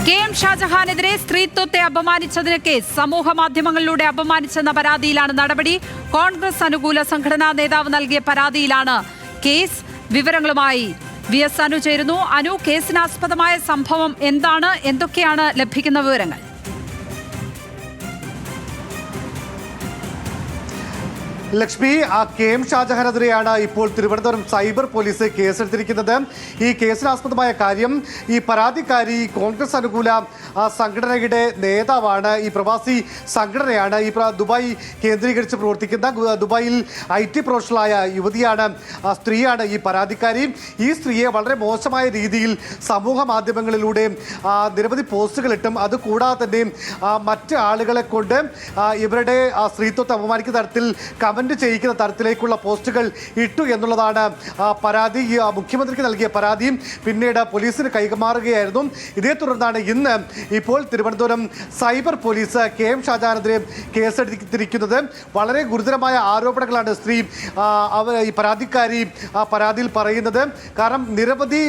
K M ഷാജഹാനെതിരെ സ്ത്രീത്വത്തെ അപമാനിച്ചതിന് case. സമൂഹ മാധ്യമങ്ങളിലൂടെ അപമാനിച്ചെന്ന പരാതിയിലാണ് നടപടി. കോൺഗ്രസ് അനുകൂല സംഘടനാ നേതാവ് നൽകിയ പരാതിയിലാണ് കേസ്. വിവരങ്ങളുമായി VS അനു ചേരുന്നു. അനു, കേസിനാസ്പദമായ സംഭവം എന്താണ്? എന്തൊക്കെയാണ് ലഭിക്കുന്ന വിവരങ്ങൾ? ലക്ഷ്മി, കെ എം ഷാജഹാനെതിരെയാണ് ഇപ്പോൾ തിരുവനന്തപുരം സൈബർ പോലീസ് കേസെടുത്തിരിക്കുന്നത്. ഈ കേസിനാസ്പദമായ കാര്യം, ഈ പരാതിക്കാരി കോൺഗ്രസ് അനുകൂല സംഘടനയുടെ നേതാവാണ്. ഈ പ്രവാസി സംഘടനയാണ്. ഈ ദുബായ് കേന്ദ്രീകരിച്ച് പ്രവർത്തിക്കുന്ന ദുബായിൽ IT പ്രൊഫഷണലായ യുവതിയാണ്, സ്ത്രീയാണ് ഈ പരാതിക്കാരി. ഈ സ്ത്രീയെ വളരെ മോശമായ രീതിയിൽ സമൂഹ മാധ്യമങ്ങളിലൂടെ നിരവധി പോസ്റ്റുകൾ ഇട്ടും അതുകൂടാതെ തന്നെ മറ്റ് ആളുകളെ കൊണ്ട് ഇവരുടെ സ്ത്രീത്വത്തെ അപമാനിക്കുന്ന തരത്തിൽ കമന്റ് ചെയ്യിക്കുന്ന തരത്തിലേക്കുള്ള പോസ്റ്റുകൾ ഇട്ടു എന്നുള്ളതാണ് പരാതി. മുഖ്യമന്ത്രിക്ക് നൽകിയ പരാതിയും പിന്നീട് പോലീസിന് കൈമാറുകയായിരുന്നു. ഇതേ തുടർന്നാണ് ഇന്ന് ഇപ്പോൾ Thiruvananthapuram cyber police K M ഷാജഹാനെതിരെ കേസെടുത്തിരിക്കുന്നത്. വളരെ ഗുരുതരമായ ആരോപണങ്ങളാണ് ഈ പരാതിക്കാരി പരാതിയിൽ പറയുന്നത്. കാരണം നിരവധി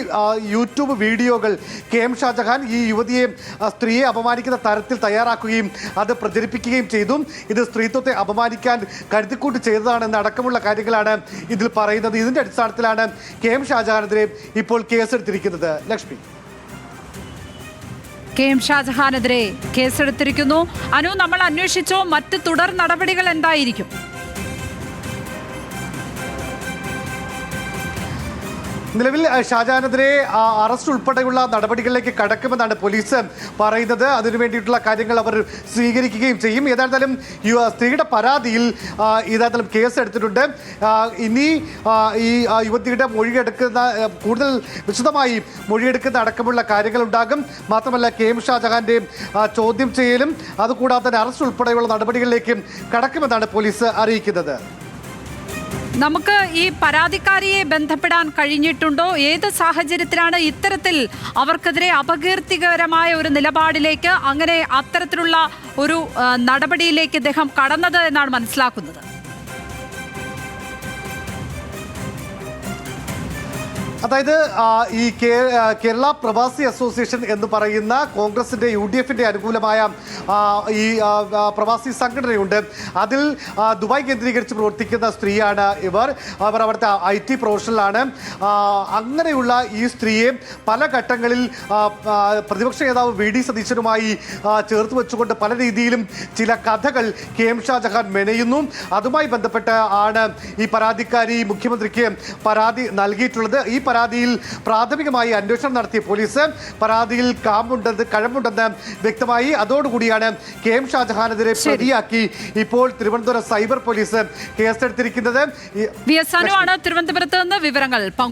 യൂട്യൂബ് വീഡിയോകൾ കെ എം ഷാജഹാൻ ഈ യുവതിയെ, സ്ത്രീയെ അപമാനിക്കുന്ന തരത്തിൽ തയ്യാറാക്കുകയും അത് പ്രചരിപ്പിക്കുകയും ചെയ്തു. ഇത് സ്ത്രീത്വത്തെ അപമാനിക്കാൻ കരുതിക്കൂട്ടി ചെയ്തതാണെന്ന് അടക്കമുള്ള കാര്യങ്ങളാണ് ഇതിൽ പറയുന്നത്. ഇതിന്റെ അടിസ്ഥാനത്തിലാണ് കെ എം ഷാജഹാനെതിരെ ഇപ്പോൾ കേസെടുത്തിരിക്കുന്നത്. ലക്ഷ്മി, കെ എം ഷാജഹാനെതിരെ കേസെടുത്തിരിക്കുന്നു. അനു, നമ്മൾ അന്വേഷിച്ചോ? മറ്റ് തുടർ നടപടികൾ എന്തായിരിക്കും? നിലവിൽ ഷാജഹാനെതിരെ അറസ്റ്റ് ഉൾപ്പെടെയുള്ള നടപടികളിലേക്ക് കടക്കുമെന്നാണ് പോലീസ് പറയുന്നത്. അതിനു വേണ്ടിയിട്ടുള്ള കാര്യങ്ങൾ അവർ സ്വീകരിക്കുകയും ചെയ്യും. ഏതായാലും സ്ത്രീയുടെ പരാതിയിൽ ഏതായാലും കേസെടുത്തിട്ടുണ്ട്. ഇനി ഈ യുവതിയുടെ മൊഴിയെടുക്കുന്ന, കൂടുതൽ വിശദമായി മൊഴിയെടുക്കുന്ന അടക്കമുള്ള കാര്യങ്ങളുണ്ടാകും. മാത്രമല്ല കെ എം ഷാജഹാന്റെ ചോദ്യം ചെയ്യലും അതുകൂടാതെ തന്നെ അറസ്റ്റ് ഉൾപ്പെടെയുള്ള നടപടികളിലേക്ക് കടക്കുമെന്നാണ് പോലീസ് അറിയിക്കുന്നത്. നമുക്ക് ഈ പരാതിക്കാരിയെ ബന്ധപ്പെടാൻ കഴിഞ്ഞിട്ടുണ്ടോ? ഏത് സാഹചര്യത്തിലാണ് ഇത്തരത്തിൽ അവർക്കെതിരെ അപകീർത്തികരമായ ഒരു നിലപാടിലേക്ക്, അങ്ങനെ അത്തരത്തിലുള്ള ഒരു നടപടിയിലേക്ക് ഇദ്ദേഹം കടന്നത് എന്നാണ് മനസ്സിലാക്കുന്നത്? അതായത് ഈ കേരള പ്രവാസി അസോസിയേഷൻ എന്ന് പറയുന്ന കോൺഗ്രസിന്റെ UDFന്റെ അനുകൂലമായ ഈ പ്രവാസി സംഘടനയുണ്ട്. അതിൽ ദുബായ് കേന്ദ്രീകരിച്ച് പ്രവർത്തിക്കുന്ന സ്ത്രീയാണ് ഇവർ. അവിടുത്തെ IT പ്രൊഫഷണലാണ്. അങ്ങനെയുള്ള ഈ സ്ത്രീയെ പല ഘട്ടങ്ങളിൽ പ്രതിപക്ഷ നേതാവ് VD സതീശനുമായി ചേർത്ത് വെച്ചുകൊണ്ട് പല രീതിയിലും ചില കഥകൾ കെ എം ഷാജഹാൻ മെനയുന്നു. അതുമായി ബന്ധപ്പെട്ട് ആണ് ഈ പരാതിക്കാരി മുഖ്യമന്ത്രിക്ക് പരാതി നൽകിയിട്ടുള്ളത്. ഈ പരാതിയിൽ പ്രാഥമികമായി അന്വേഷണം നടത്തിയ പോലീസ് പരാതിയിൽ കഴമ്പുണ്ടെന്ന് വ്യക്തമായി. അതോടുകൂടിയാണ് കെ എം ഷാജഹാനെതിരെ പ്രതിയാക്കി ഇപ്പോൾ തിരുവനന്തപുരം സൈബർ പോലീസ് കേസെടുത്തിരിക്കുന്നത്. VS അനു ആണ് തിരുവനന്തപുരത്ത് നിന്ന് വിവരങ്ങൾ